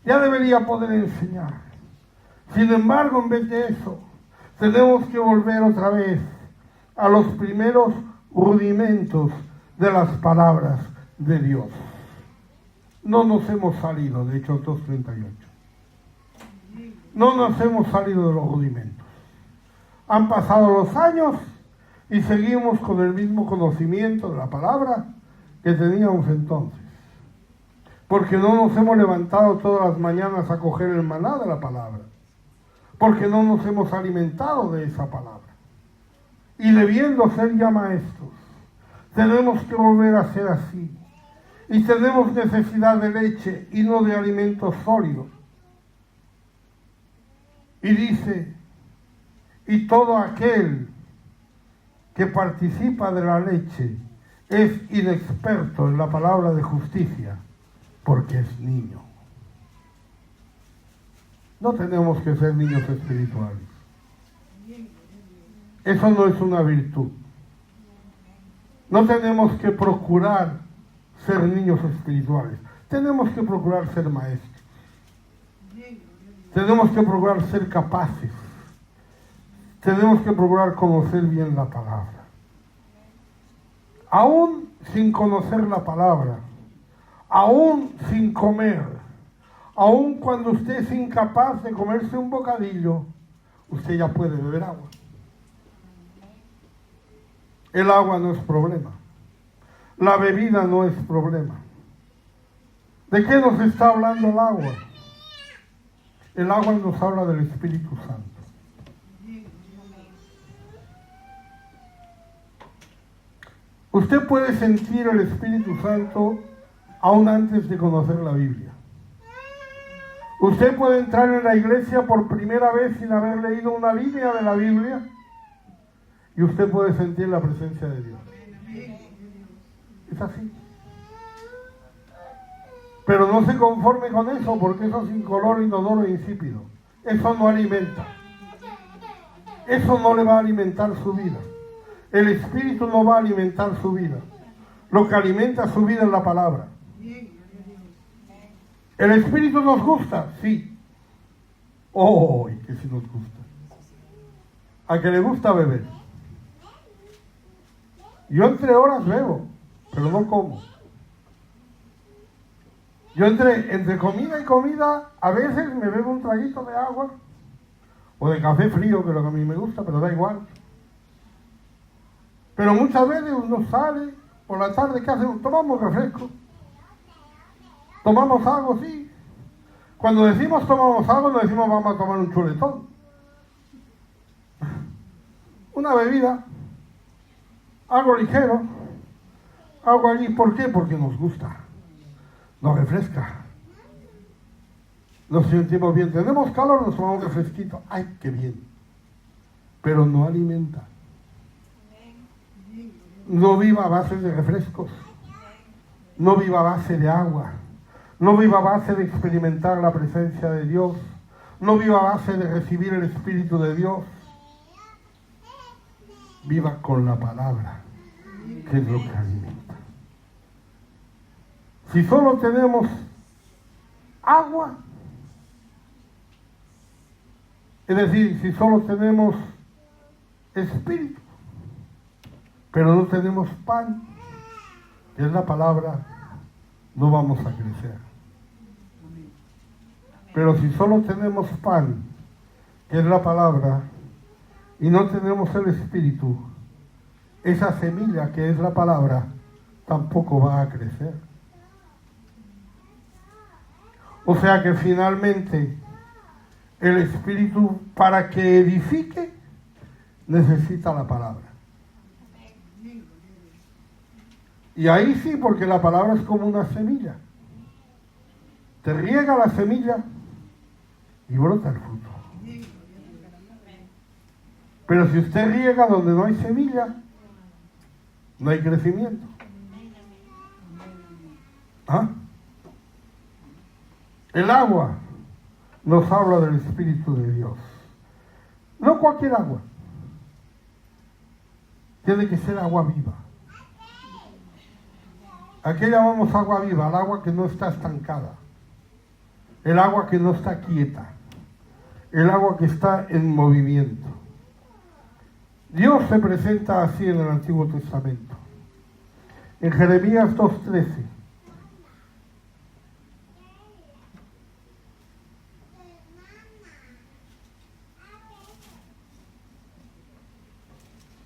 Speaker 1: ya debería poder enseñar. Sin embargo, en vez de eso, tenemos que volver otra vez a los primeros rudimentos de las palabras de Dios. No nos hemos salido de Hechos 2:38. No nos hemos salido de los rudimentos. Han pasado los años y seguimos con el mismo conocimiento de la palabra que teníamos entonces. Porque no nos hemos levantado todas las mañanas a coger el maná de la palabra. Porque no nos hemos alimentado de esa palabra. Y debiendo ser ya maestros, tenemos que volver a ser así. Y tenemos necesidad de leche y no de alimentos sólidos. Y dice, y todo aquel que participa de la leche es inexperto en la palabra de justicia, porque es niño. No tenemos que ser niños espirituales. Eso no es una virtud. No tenemos que procurar ser niños espirituales. Tenemos que procurar ser maestros. Tenemos que procurar ser capaces. Tenemos que procurar conocer bien la palabra. Aún sin conocer la palabra, aún sin comer, aún cuando usted es incapaz de comerse un bocadillo, usted ya puede beber agua. El agua no es problema. La bebida no es problema. ¿De qué nos está hablando el agua? El agua nos habla del Espíritu Santo. Usted puede sentir el Espíritu Santo aún antes de conocer la Biblia. Usted puede entrar en la iglesia por primera vez sin haber leído una línea de la Biblia y usted puede sentir la presencia de Dios. Es así. Pero no se conforme con eso, porque eso es incoloro, inodoro e insípido. Eso no alimenta. Eso no le va a alimentar su vida. El Espíritu no va a alimentar su vida. Lo que alimenta su vida es la palabra. ¿El Espíritu nos gusta? Sí. ¡Oh! Que sí nos gusta. ¿A que le gusta beber? Yo entre horas bebo, pero no como. Yo entre comida y comida, a veces me bebo un traguito de agua o de café frío, que es lo que a mí me gusta, pero da igual. Pero muchas veces uno sale por la tarde, ¿qué hacemos? Tomamos refresco. Tomamos algo, sí. Cuando decimos tomamos algo, no decimos vamos a tomar un chuletón. Una bebida, algo ligero, algo allí. ¿Por qué? Porque nos gusta. Nos refresca. Nos sentimos bien. Tenemos calor, nos tomamos refresquito. ¡Ay, qué bien! Pero no alimenta. No viva a base de refrescos. No viva a base de agua. No viva a base de experimentar la presencia de Dios. No viva a base de recibir el Espíritu de Dios. Viva con la palabra, que es lo que alimenta. Si solo tenemos agua, es decir, si solo tenemos espíritu, pero no tenemos pan, que es la palabra, no vamos a crecer. Pero si solo tenemos pan, que es la palabra, y no tenemos el espíritu, esa semilla que es la palabra tampoco va a crecer. O sea que finalmente el espíritu, para que edifique, necesita la palabra. Y ahí sí, porque la palabra es como una semilla Te riega la semilla y brota el fruto. Pero si usted riega donde no hay semilla, no hay crecimiento. ¿Ah? El agua nos habla del Espíritu de Dios. No cualquier agua. Tiene que ser agua viva. ¿A qué llamamos agua viva? Al agua que no está estancada. El agua que no está quieta. El agua que está en movimiento. Dios se presenta así en el Antiguo Testamento. En Jeremías 2:13.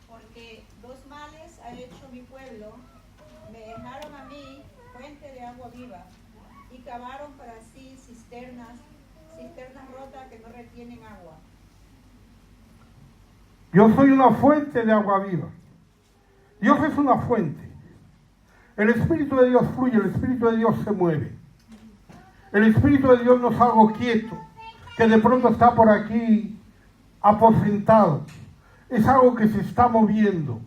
Speaker 3: Porque dos males ha hecho mi pueblo, me dejaron a mí fuente de agua viva, y cavaron para sí cisternas rotas que no retienen agua.
Speaker 1: Yo soy una fuente de agua viva. Dios es una fuente. El Espíritu de Dios fluye, el Espíritu de Dios se mueve. El Espíritu de Dios no es algo quieto, que de pronto está por aquí aposentado. Es algo que se está moviendo.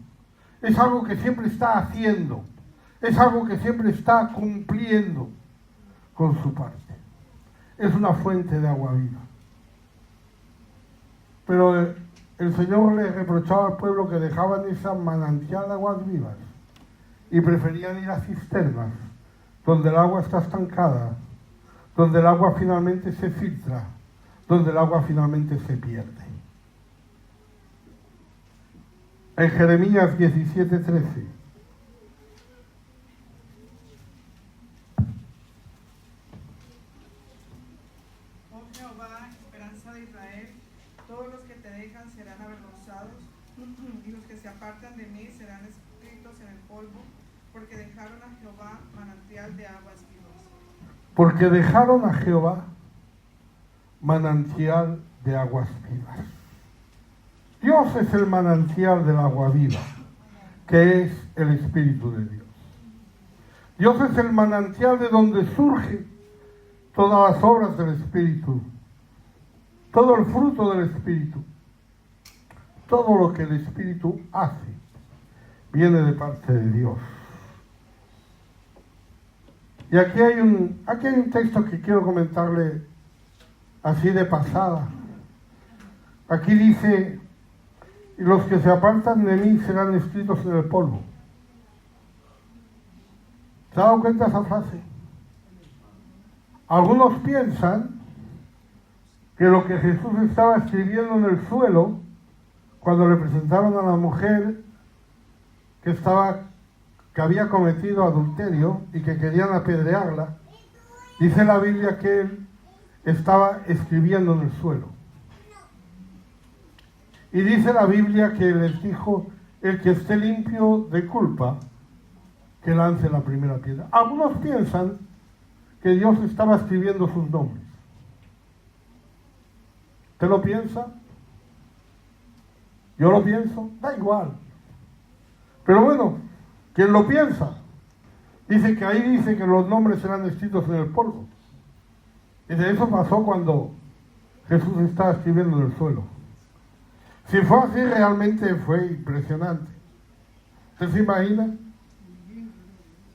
Speaker 1: Es algo que siempre está haciendo. Es algo que siempre está cumpliendo con su parte. Es una fuente de agua viva. Pero el Señor le reprochaba al pueblo que dejaban esa manantial de aguas vivas y preferían ir a cisternas donde el agua está estancada, donde el agua finalmente se filtra, donde el agua finalmente se pierde. En Jeremías 17:13.
Speaker 4: Oh Jehová, esperanza de Israel, todos los que te dejan serán avergonzados, y los que se apartan de mí serán escritos en el polvo, porque dejaron a Jehová manantial de aguas vivas.
Speaker 1: Porque dejaron a Jehová manantial de aguas vivas. Dios es el manantial del agua viva, que es el Espíritu de Dios. Dios es el manantial de donde surge todas las obras del Espíritu, todo el fruto del Espíritu, todo lo que el Espíritu hace, viene de parte de Dios. Y aquí hay un texto que quiero comentarle así de pasada. Aquí dice: y los que se apartan de mí serán escritos en el polvo. ¿Se ha dado cuenta de esa frase? Algunos piensan que lo que Jesús estaba escribiendo en el suelo, cuando le presentaron a la mujer que había cometido adulterio y que querían apedrearla, dice la Biblia que él estaba escribiendo en el suelo. Y dice la Biblia que les dijo: el que esté limpio de culpa, que lance la primera piedra. Algunos piensan que Dios estaba escribiendo sus nombres. ¿Usted lo piensa? ¿Yo lo pienso? Da igual. Pero bueno, quien lo piensa, dice que ahí dice que los nombres serán escritos en el polvo. Y de eso pasó cuando Jesús estaba escribiendo en el suelo. Si fue así, realmente fue impresionante. ¿Usted se imagina?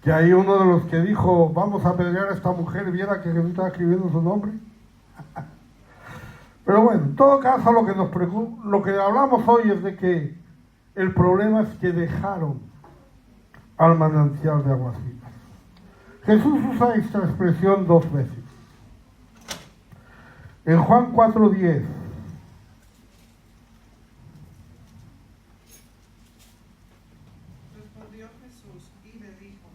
Speaker 1: Que ahí uno de los que dijo: vamos a apedrear a esta mujer, viera que Jesús estaba escribiendo su nombre. Pero bueno, en todo caso, lo que nos preocupa, lo que hablamos hoy es de que el problema es que dejaron al manantial de aguas vivas. Jesús usa esta expresión 2 veces. En Juan 4:10.
Speaker 4: Respondió Jesús y le dijo: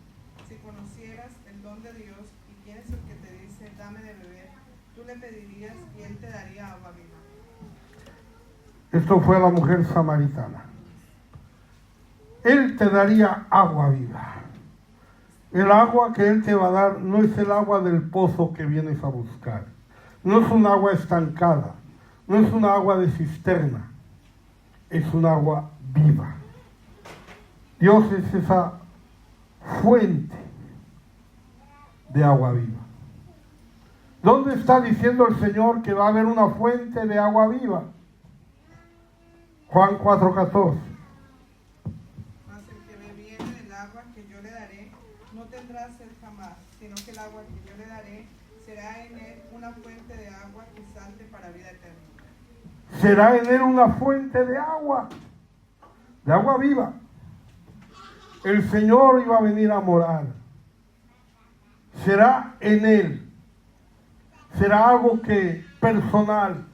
Speaker 4: si conocieras el don de Dios y quién es el que te dice dame de beber, tú le pedirías y él te daría agua viva.
Speaker 1: Esto fue a la mujer samaritana. Él te daría agua viva. El agua que Él te va a dar no es el agua del pozo que vienes a buscar. No es un agua estancada. No es un agua de cisterna. Es un agua viva. Dios es esa fuente de agua viva. ¿Dónde está diciendo el Señor que va a haber una fuente de agua viva? Juan 4:14.
Speaker 4: Mas el que bebiere del agua que yo le daré, no tendrá sed jamás, sino que el agua que yo le daré será en él una fuente de agua que salte para vida eterna.
Speaker 1: Será en él una fuente de agua viva. El Señor iba a venir a morar. Será en él. Será algo que personal.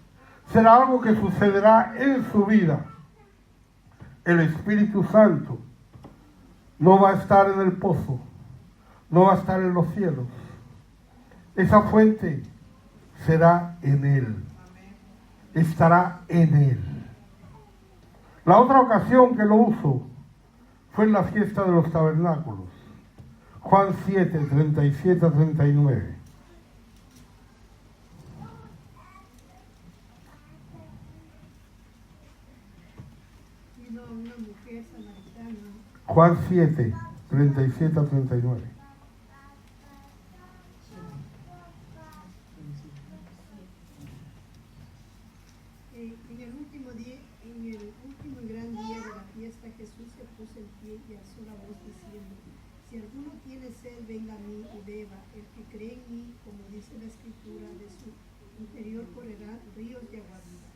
Speaker 1: Será algo que sucederá en su vida. El Espíritu Santo no va a estar en el pozo. No va a estar en los cielos. Esa fuente será en él. Estará en él. La otra ocasión que lo uso fue en la fiesta de los tabernáculos. Juan 7, 37 a 39.
Speaker 5: Vino una mujer samaritana.
Speaker 1: Juan 7, 37 a 39.
Speaker 5: En el último y gran día de la fiesta, Jesús se puso en pie y alzó la voz diciendo: si alguno tiene sed, venga a mí y beba. El que cree en mí, como dice la Escritura, de su interior correrán ríos de agua viva.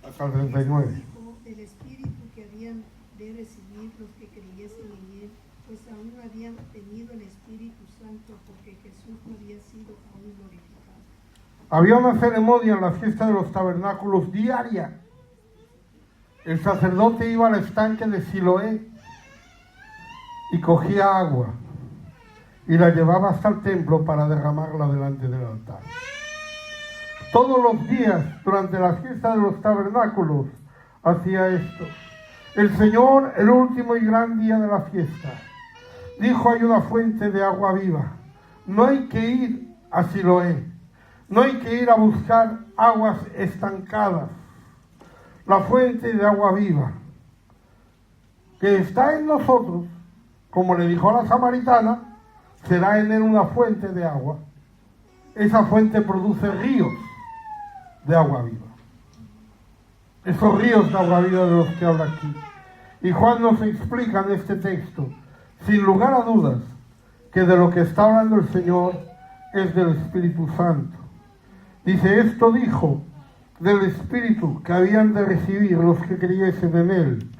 Speaker 1: Hasta el 39.
Speaker 5: Dijo del Espíritu que habían de recibir los que creyesen en él, pues aún no habían tenido el Espíritu Santo, porque Jesús no había sido aún glorificado.
Speaker 1: Había una ceremonia en la fiesta de los tabernáculos diaria. El sacerdote iba al estanque de Siloé y cogía agua y la llevaba hasta el templo para derramarla delante del altar. Todos los días durante la fiesta de los tabernáculos hacía esto. El Señor, el último y gran día de la fiesta, dijo: hay una fuente de agua viva. No hay que ir a Siloé. No hay que ir a buscar aguas estancadas. La fuente de agua viva que está en nosotros, como le dijo a la samaritana, será en él una fuente de agua. Esa fuente produce ríos de agua viva. Esos ríos de agua viva de los que habla aquí. Y Juan nos explica en este texto, sin lugar a dudas, que de lo que está hablando el Señor es del Espíritu Santo. Dice: esto dijo del Espíritu que habían de recibir los que creyesen en él,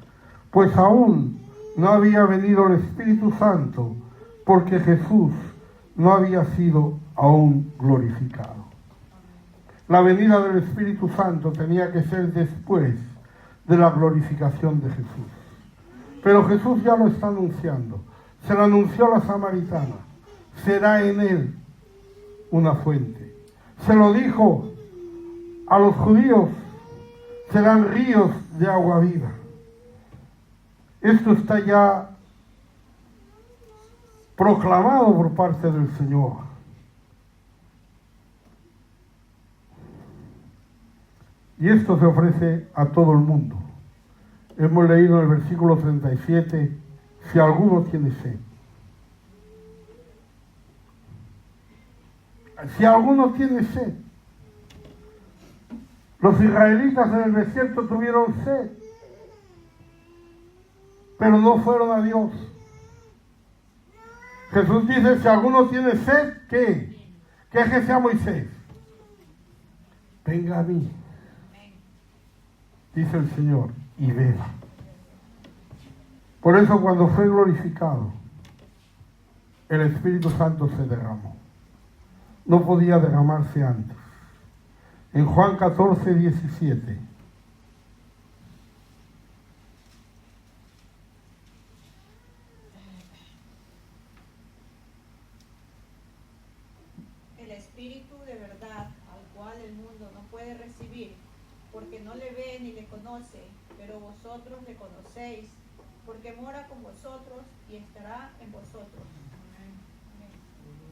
Speaker 1: pues aún no había venido el Espíritu Santo, porque Jesús no había sido aún glorificado. La venida del Espíritu Santo tenía que ser después de la glorificación de Jesús. Pero Jesús ya lo está anunciando. Se lo anunció a la samaritana: será en él una fuente. Se lo dijo a los judíos: serán ríos de agua viva. Esto está ya proclamado por parte del Señor. Y esto se ofrece a todo el mundo. Hemos leído en el versículo 37, si alguno tiene sed. Si alguno tiene sed. Los israelitas en el desierto tuvieron sed, pero no fueron a Dios. Jesús dice: si alguno tiene sed, ¿qué? Quéjese a Moisés. Venga a mí, dice el Señor, y beba. Por eso cuando fue glorificado, el Espíritu Santo se derramó. No podía derramarse antes. En Juan 14, 17.
Speaker 3: El Espíritu de verdad, al cual el mundo no puede recibir, porque no le ve ni le conoce, pero vosotros le conocéis, porque mora con vosotros y estará en vosotros.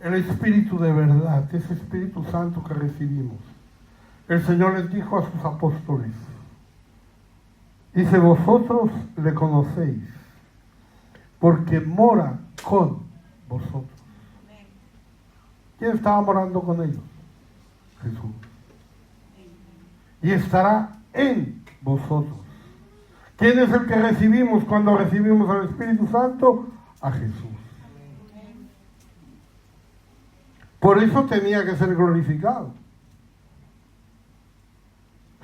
Speaker 1: El Espíritu de verdad, ese Espíritu Santo que recibimos. El Señor les dijo a sus apóstoles, dice: vosotros le conocéis, porque mora con vosotros. ¿Quién estaba morando con ellos? Jesús. Y estará en vosotros. ¿Quién es el que recibimos cuando recibimos al Espíritu Santo? A Jesús. Por eso tenía que ser glorificado.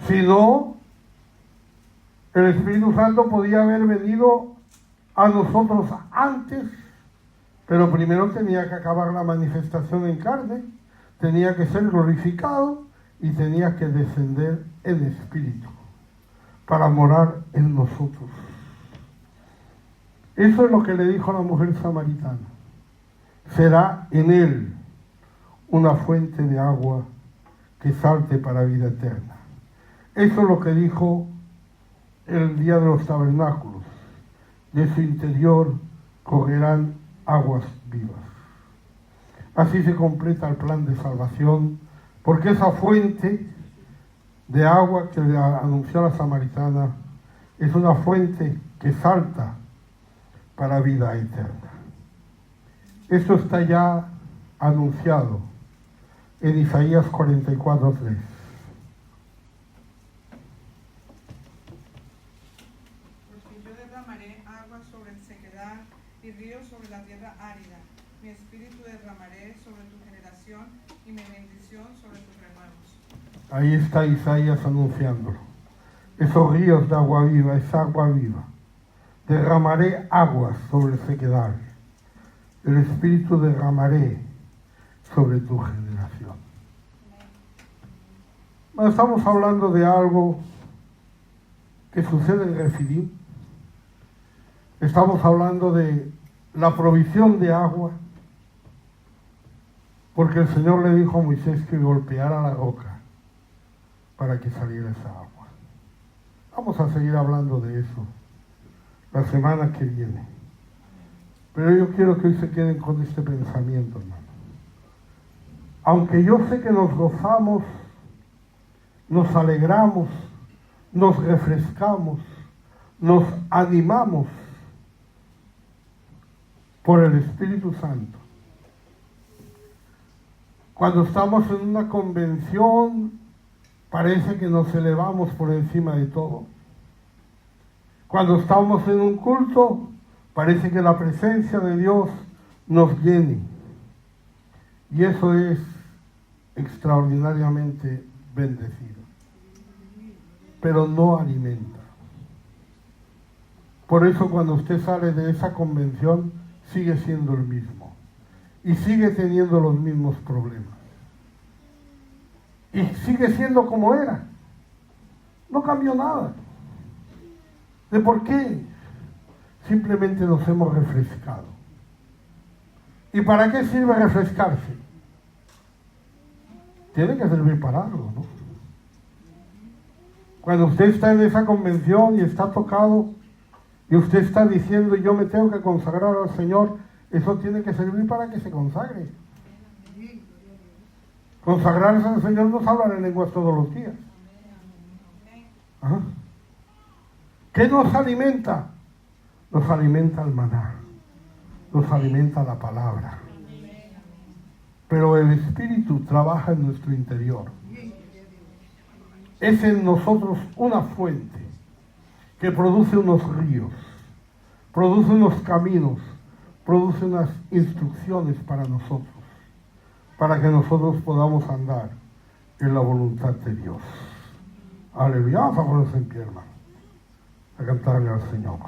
Speaker 1: Si no, el Espíritu Santo podía haber venido a nosotros antes, pero primero tenía que acabar la manifestación en carne, tenía que ser glorificado y tenía que descender en espíritu para morar en nosotros. Eso es lo que le dijo a la mujer samaritana. Será en él una fuente de agua que salte para vida eterna. Eso es lo que dijo el día de los tabernáculos. De su interior correrán aguas vivas. Así se completa el plan de salvación, porque esa fuente de agua que le anunció la samaritana es una fuente que salta para vida eterna. Esto está ya anunciado en Isaías 44:3.
Speaker 4: Porque yo derramaré agua sobre el sequedal y ríos sobre la tierra árida. Mi espíritu derramaré sobre tu generación y mi bendición sobre tus renuevos.
Speaker 1: Ahí está Isaías anunciándolo. Esos ríos de agua viva, esa agua viva. Derramaré aguas sobre el sequedal. El Espíritu derramaré sobre tu generación. Bueno, estamos hablando de algo que sucede en Refidim. Estamos hablando de la provisión de agua, porque el Señor le dijo a Moisés que golpeara la roca para que saliera esa agua. Vamos a seguir hablando de eso la semana que viene. Pero yo quiero que hoy se queden con este pensamiento, hermano. Aunque yo sé que nos gozamos, nos alegramos, nos refrescamos, nos animamos por el Espíritu Santo. Cuando estamos en una convención, parece que nos elevamos por encima de todo. Cuando estamos en un culto, parece que la presencia de Dios nos llene. Y eso es extraordinariamente bendecido. Pero no alimenta. Por eso cuando usted sale de esa convención, sigue siendo el mismo. Y sigue teniendo los mismos problemas. Y sigue siendo como era. No cambió nada. ¿De por qué? Simplemente nos hemos refrescado. ¿Y para qué sirve refrescarse? Tiene que servir para algo, ¿no? Cuando usted está en esa convención y está tocado, y usted está diciendo, yo me tengo que consagrar al Señor, eso tiene que servir para que se consagre. Consagrarse al Señor no es hablar en lenguas todos los días. Ajá. ¿Qué nos alimenta? Nos alimenta el maná, nos alimenta la palabra. Pero el Espíritu trabaja en nuestro interior. Es en nosotros una fuente que produce unos ríos, produce unos caminos, produce unas instrucciones para nosotros, para que nosotros podamos andar en la voluntad de Dios. Aleluya. Vamos a ponernos en pie, hermano, a cantarle al Señor.